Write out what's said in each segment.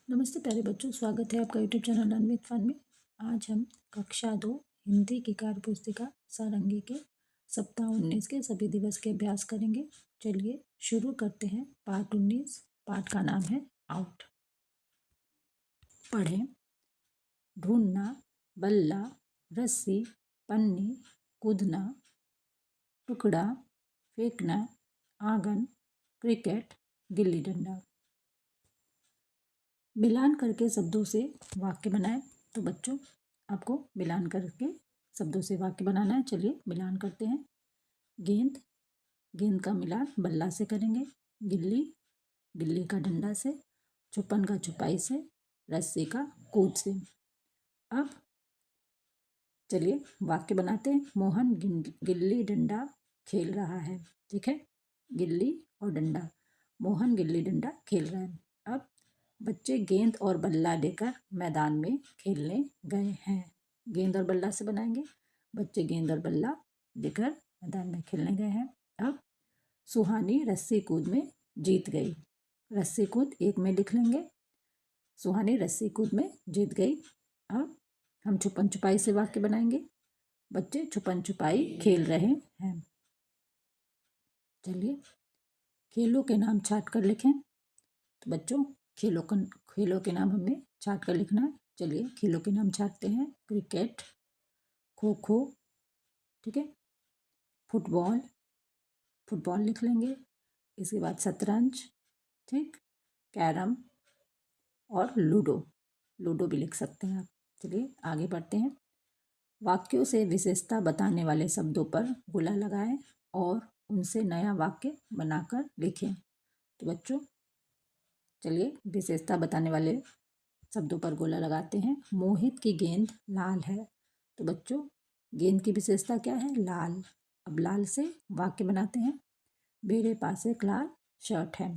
नमस्ते प्यारे बच्चों, स्वागत है आपका YouTube channel learn with fun में। आज हम कक्षा 2 हिंदी की कार्य पुस्तिका सारंगी के सप्ताह 19 के सभी दिवस के अभ्यास करेंगे। चलिए शुरू करते हैं। पाठ 19। पाठ का नाम है आउट। पढ़ें। ढूंढना, बल्ला, रस्सी, पन्नी, कूदना, टुकड़ा, फेंकना, आंगन, क्रिकेट, गिल्ली डंडा। मिलान करके शब्दों से वाक्य बनाएं। तो बच्चों आपको मिलान करके शब्दों से वाक्य बनाना है। चलिए मिलान करते हैं। गेंद, गेंद का मिलान बल्ला से करेंगे। गिल्ली, गिल्ली का डंडा से। छुपन का छुपाई से। रस्सी का कूद से। अब चलिए वाक्य बनाते हैं। मोहन गिल्ली डंडा खेल रहा है। ठीक है, गिल्ली और डंडा। मोहन गिल्ली डंडा खेल रहा है। अब बच्चे गेंद और बल्ला लेकर मैदान में खेलने गए हैं। गेंद और बल्ला से बनाएंगे। बच्चे गेंद और बल्ला लेकर मैदान में खेलने गए हैं। अब सुहानी रस्सी कूद में जीत गई। रस्सी कूद एक में लिख लेंगे। सुहानी रस्सी कूद में जीत गई। अब हम छुपन छुपाई से वाक्य बनाएंगे। बच्चे छुपन छुपाई खेल रहे हैं। चलिए खेलों के नाम छाट कर लिखें। तो बच्चों खेलों के नाम हमें छाट कर लिखना है। चलिए खेलों के नाम छाटते हैं। क्रिकेट, खो खो, ठीक है, फुटबॉल, फुटबॉल लिख लेंगे। इसके बाद शतरंज, ठीक, कैरम और लूडो, लूडो भी लिख सकते हैं आप। चलिए आगे बढ़ते हैं। वाक्यों से विशेषता बताने वाले शब्दों पर गोला लगाएं और उनसे नया वाक्य बनाकर लिखें। तो बच्चों चलिए विशेषता बताने वाले शब्दों पर गोला लगाते हैं। मोहित की गेंद लाल है। तो बच्चों गेंद की विशेषता क्या है? लाल। अब लाल से वाक्य बनाते हैं। मेरे पास एक लाल शर्ट है।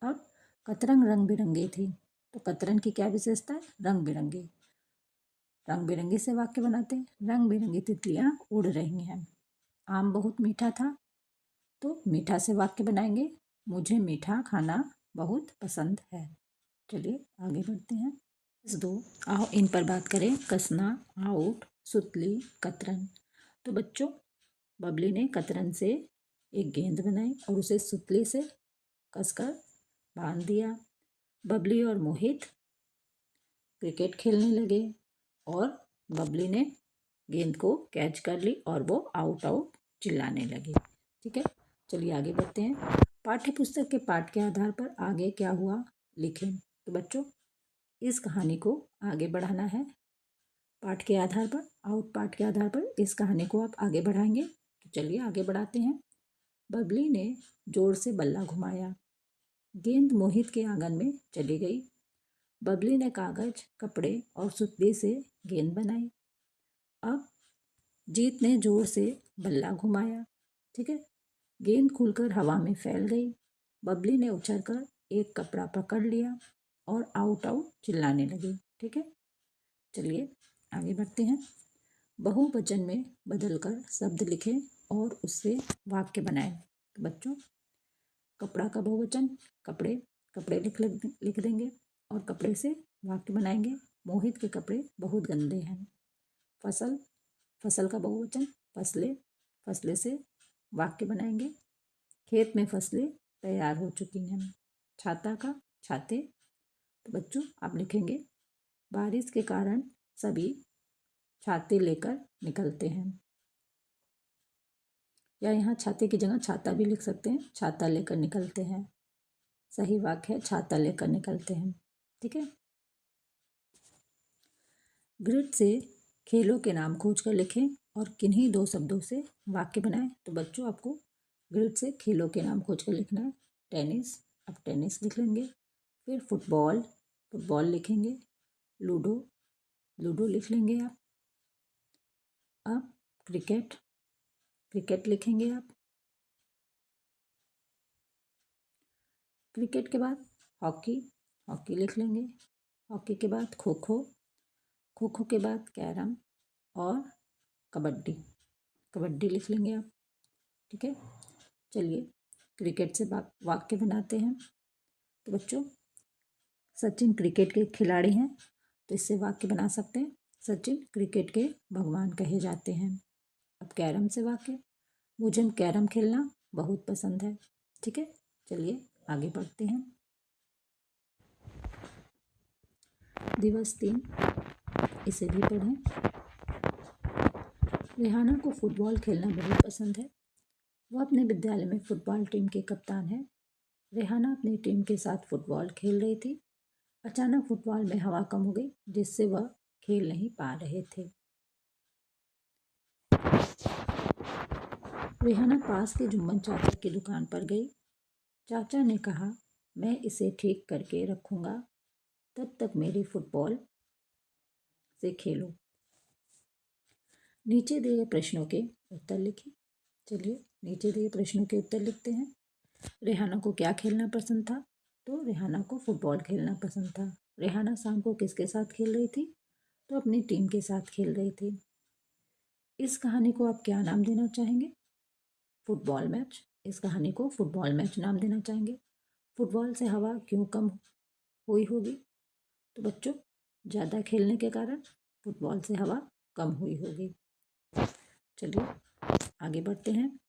अब कतरंग रंग बिरंगे थी। तो कतरंग की क्या विशेषता है? रंग बिरंगी। रंग बिरंगी से वाक्य बनाते हैं। रंग बिरंगी तितलियां उड़ रही हैं। आम बहुत मीठा था। तो मीठा से वाक्य बनाएंगे। मुझे मीठा खाना बहुत पसंद है। चलिए आगे बढ़ते हैं। दो, आओ इन पर बात करें। कसना, आउट, सुतली, कतरन। तो बच्चों बबली ने कतरन से एक गेंद बनाई और उसे सुतली से कसकर बांध दिया। बबली और मोहित क्रिकेट खेलने लगे और बबली ने गेंद को कैच कर ली और वो आउट आउट चिल्लाने लगी। ठीक है, चलिए आगे बढ़ते हैं। पाठ्य पुस्तक के पाठ के आधार पर आगे क्या हुआ लिखें। तो बच्चों इस कहानी को आगे बढ़ाना है। पाठ के आधार पर, आउट पाठ के आधार पर इस कहानी को आप आगे बढ़ाएंगे। तो चलिए आगे बढ़ाते हैं। बबली ने जोर से बल्ला घुमाया। गेंद मोहित के आंगन में चली गई। बबली ने कागज, कपड़े और सुतली से गेंद बनाई। अब जीत ने जोर से बल्ला घुमाया। ठीक है, गेंद खुलकर हवा में फैल गई। बबली ने उछलकर एक कपड़ा पकड़ लिया और आउट आउट चिल्लाने लगी। ठीक है, चलिए आगे बढ़ते हैं। बहुवचन में बदलकर शब्द लिखें और उससे वाक्य बनाएं। तो बच्चों कपड़ा का बहुवचन कपड़े, कपड़े लिख देंगे और कपड़े से वाक्य बनाएंगे। मोहित के कपड़े बहुत गंदे हैं। फसल, फसल का बहुवचन फसलें, फसलें से वाक्य बनाएंगे। खेत में फसलें तैयार हो चुकी हैं। छाता का छाते। तो बच्चों आप लिखेंगे बारिश के कारण सभी छाते लेकर निकलते हैं, या यहाँ छाते की जगह छाता भी लिख सकते हैं। छाता लेकर निकलते हैं, सही वाक्य है छाता लेकर निकलते हैं। ठीक है, ग्रिड से खेलों के नाम खोज कर लिखें और किन्हीं दो शब्दों से वाक्य बनाएं। तो बच्चों आपको ग्रिड से खेलों के नाम खोज कर लिखना है। टेनिस, अब टेनिस लिख लेंगे। फिर फुटबॉल, फुटबॉल लिखेंगे। लूडो, लूडो लिख लेंगे आप। अब क्रिकेट, क्रिकेट लिखेंगे आप। क्रिकेट के बाद हॉकी, हॉकी लिख लेंगे। हॉकी के बाद खो खो, खो खो के बाद कैरम और कबड्डी, कबड्डी लिख लेंगे आप। ठीक है, चलिए क्रिकेट से वाक्य बनाते हैं। तो बच्चों सचिन क्रिकेट के खिलाड़ी हैं, तो इससे वाक्य बना सकते हैं, सचिन क्रिकेट के भगवान कहे जाते हैं। अब कैरम से वाक्य, मुझे कैरम खेलना बहुत पसंद है। ठीक है, चलिए आगे बढ़ते हैं। दिवस 3, इसे भी पढ़ें। रेहाना को फुटबॉल खेलना बहुत पसंद है। वह अपने विद्यालय में फुटबॉल टीम के कप्तान है। रेहाना अपनी टीम के साथ फुटबॉल खेल रही थी। अचानक फुटबॉल में हवा कम हो गई, जिससे वह खेल नहीं पा रहे थे। रेहाना पास के जुम्मन चाचा की दुकान पर गई। चाचा ने कहा, मैं इसे ठीक करके रखूंगा, तब तक मेरी फुटबॉल से खेलो। नीचे दिए प्रश्नों के उत्तर लिखिए। चलिए नीचे दिए प्रश्नों के उत्तर लिखते हैं। रेहाना को क्या खेलना पसंद था? तो रेहाना को फुटबॉल खेलना पसंद था। रेहाना शाम को किसके साथ खेल रही थी? तो अपनी टीम के साथ खेल रही थी। इस कहानी को आप क्या नाम देना चाहेंगे? Football match. इस कहानी को फुटबॉल मैच नाम देना चाहेंगे। फुटबॉल से हवा क्यों कम हुई होगी? तो बच्चों, ज़्यादा खेलने के कारण फुटबॉल से हवा कम हुई होगी। चलिए आगे बढ़ते हैं।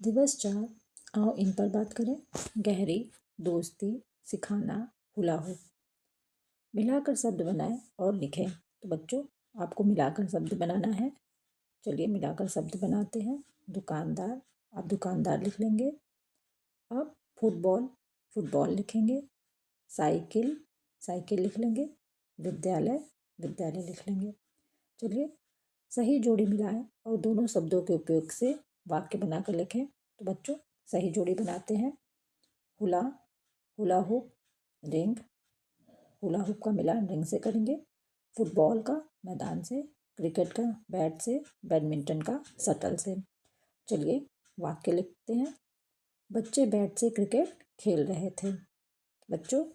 दिवस 4, आओ इन पर बात करें। गहरी, दोस्ती, सिखाना, हुलाहुप। मिलाकर शब्द बनाएं और लिखें। तो बच्चों, आपको मिलाकर शब्द बनाना है। चलिए मिलाकर शब्द बनाते हैं। दुकानदार, आप दुकानदार लिख लेंगे। अब फुटबॉल, फुटबॉल लिखेंगे। साइकिल, साइकिल लिख लेंगे। विद्यालय, विद्यालय लिख लेंगे। चलिए सही जोड़ी मिलाएं और दोनों शब्दों के उपयोग से वाक्य बनाकर लिखें। तो बच्चों, सही जोड़ी बनाते हैं। Hula, hula hoop, ring, hula hoop का मिलान रिंग से करेंगे। फुटबॉल का मैदान से, क्रिकेट का बैट से, बैडमिंटन का शटल से। चलिए वाक्य लिखते हैं। बच्चे बैट से क्रिकेट खेल रहे थे। बच्चों,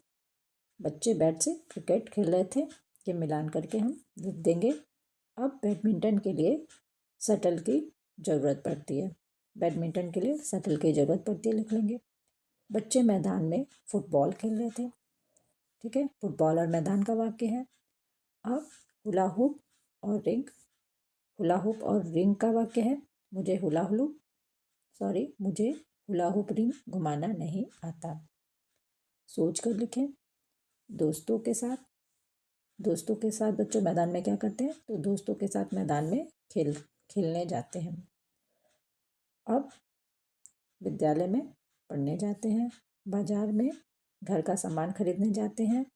बच्चे बैट से क्रिकेट खेल रहे थे, ये मिलान करके हम लिख देंगे। अब बैडमिंटन के लिए शटल की ज़रूरत पड़ती है। बैडमिंटन के लिए शटल की ज़रूरत पड़ती है, लिख लेंगे। बच्चे मैदान में फुटबॉल खेल रहे थे। ठीक है, फुटबॉल और मैदान का वाक्य है। अब हुला हुप और रिंग, हुला हुप और रिंग का वाक्य है। मुझे हुला हुप रिंग घुमाना नहीं आता। सोच कर लिखें। दोस्तों के साथ, दोस्तों के साथ बच्चों मैदान में क्या करते हैं? तो दोस्तों के साथ मैदान में खेलने जाते हैं। अब विद्यालय में पढ़ने जाते हैं। बाजार में घर का सामान खरीदने जाते हैं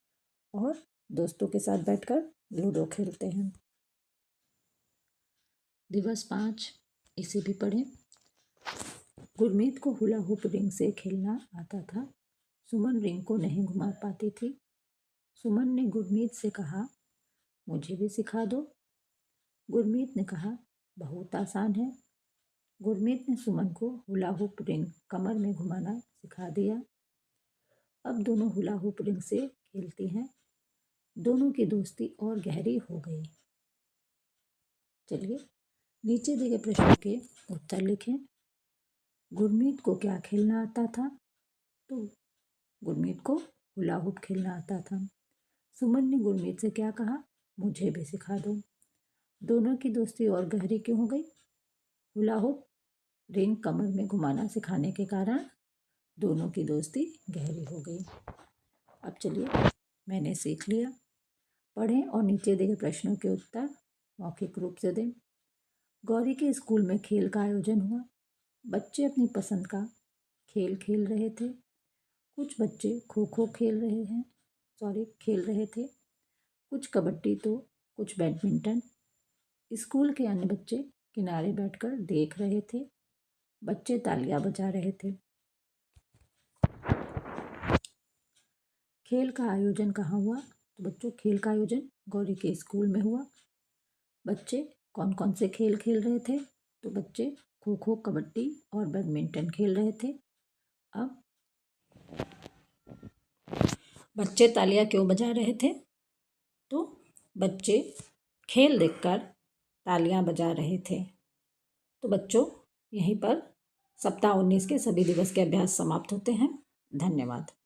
और दोस्तों के साथ बैठकर लूडो खेलते हैं। दिवस 5, इसे भी पढ़ें। गुरमीत को हुला हुप रिंग से खेलना आता था। सुमन रिंग को नहीं घुमा पाती थी। सुमन ने गुरमीत से कहा, मुझे भी सिखा दो। गुरमीत ने कहा, बहुत आसान है। गुरमीत ने सुमन को हुला हुप रिंग कमर में घुमाना सिखा दिया। अब दोनों हुला हुप रिंग से खेलती हैं। दोनों की दोस्ती और गहरी हो गई। चलिए नीचे दिए गए प्रश्नों के उत्तर लिखें। गुरमीत को क्या खेलना आता था? तो गुरमीत को हुला हुप खेलना आता था। सुमन ने गुरमीत से क्या कहा? मुझे भी सिखा दो। दोनों की दोस्ती और गहरी क्यों हो गई? हुला हुप रिंग कमर में घुमाना सिखाने के कारण दोनों की दोस्ती गहरी हो गई। अब चलिए, मैंने सीख लिया। पढ़ें और नीचे दिए प्रश्नों के उत्तर मौखिक रूप से दें। गौरी के स्कूल में खेल का आयोजन हुआ। बच्चे अपनी पसंद का खेल खेल रहे थे। कुछ बच्चे खो खो खेल रहे थे, कुछ कबड्डी तो कुछ बैडमिंटन। स्कूल के अन्य बच्चे किनारे बैठकर देख रहे थे। बच्चे तालियां बजा रहे थे। खेल का आयोजन कहाँ हुआ? तो बच्चों, खेल का आयोजन गौरी के स्कूल में हुआ। बच्चे कौन कौन से खेल खेल रहे थे? तो बच्चे खो खो, कबड्डी और बैडमिंटन खेल रहे थे। अब बच्चे तालियां क्यों बजा रहे थे? तो बच्चे खेल देखकर तालियां बजा रहे थे। तो बच्चों, यहीं पर सप्ताह 19 के सभी दिवस के अभ्यास समाप्त होते हैं। धन्यवाद।